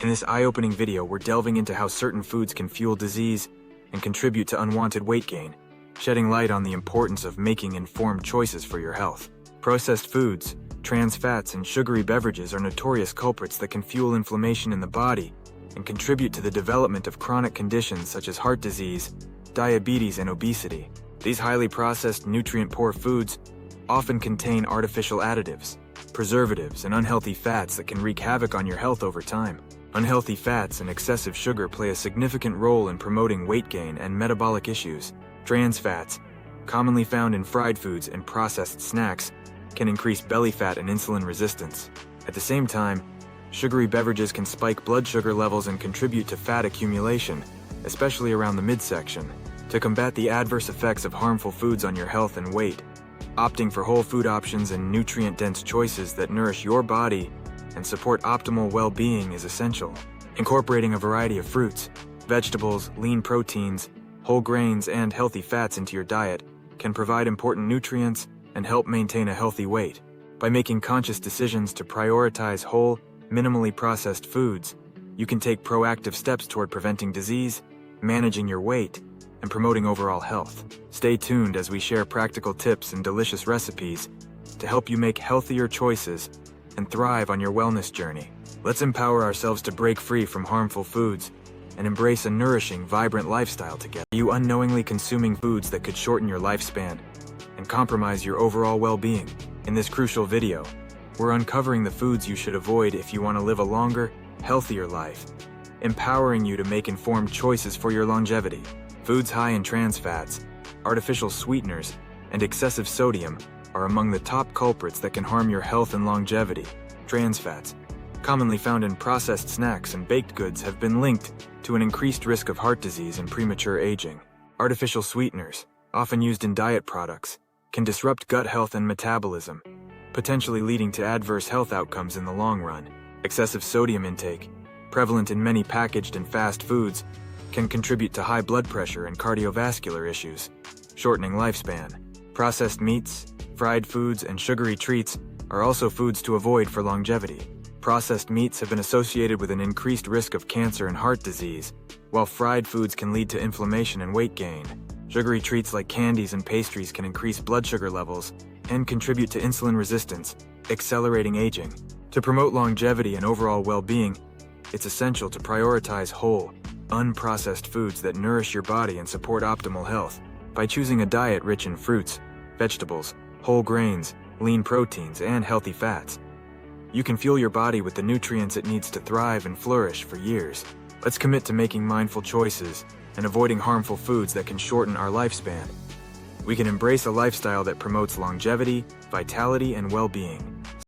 In this eye-opening video, we're delving into how certain foods can fuel disease and contribute to unwanted weight gain, shedding light on the importance of making informed choices for your health. Processed foods, trans fats, and sugary beverages are notorious culprits that can fuel inflammation in the body and contribute to the development of chronic conditions such as heart disease, diabetes, and obesity. These highly processed, nutrient-poor foods often contain artificial additives, preservatives, and unhealthy fats that can wreak havoc on your health over time. Unhealthy fats and excessive sugar play a significant role in promoting weight gain and metabolic issues. Trans fats, commonly found in fried foods and processed snacks, can increase belly fat and insulin resistance. At the same time, sugary beverages can spike blood sugar levels and contribute to fat accumulation, especially around the midsection. To combat the adverse effects of harmful foods on your health and weight, opting for whole food options and nutrient-dense choices that nourish your body and support optimal well-being is essential. Incorporating a variety of fruits, vegetables, lean proteins, whole grains, and healthy fats into your diet can provide important nutrients and help maintain a healthy weight. By making conscious decisions to prioritize whole, minimally processed foods, you can take proactive steps toward preventing disease, managing your weight, and promoting overall health. Stay tuned as we share practical tips and delicious recipes to help you make healthier choices and thrive on your wellness journey. Let's empower ourselves to break free from harmful foods and embrace a nourishing, vibrant lifestyle together. Are you unknowingly consuming foods that could shorten your lifespan and compromise your overall well-being? In this crucial video, we're uncovering the foods you should avoid if you want to live a longer, healthier life, empowering you to make informed choices for your longevity. Foods high in trans fats, artificial sweeteners, and excessive sodium are among the top culprits that can harm your health and longevity. Trans fats, commonly found in processed snacks and baked goods, have been linked to an increased risk of heart disease and premature aging. Artificial sweeteners, often used in diet products, can disrupt gut health and metabolism, potentially leading to adverse health outcomes in the long run. Excessive sodium intake, prevalent in many packaged and fast foods, can contribute to high blood pressure and cardiovascular issues, shortening lifespan. Processed meats, fried foods, and sugary treats are also foods to avoid for longevity. Processed meats have been associated with an increased risk of cancer and heart disease, while fried foods can lead to inflammation and weight gain. Sugary treats like candies and pastries can increase blood sugar levels and contribute to insulin resistance, accelerating aging. To promote longevity and overall well-being, it's essential to prioritize whole, unprocessed foods that nourish your body and support optimal health. By choosing a diet rich in fruits, vegetables, whole grains, lean proteins, and healthy fats, you can fuel your body with the nutrients it needs to thrive and flourish for years. Let's commit to making mindful choices and avoiding harmful foods that can shorten our lifespan. We can embrace a lifestyle that promotes longevity, vitality, and well-being.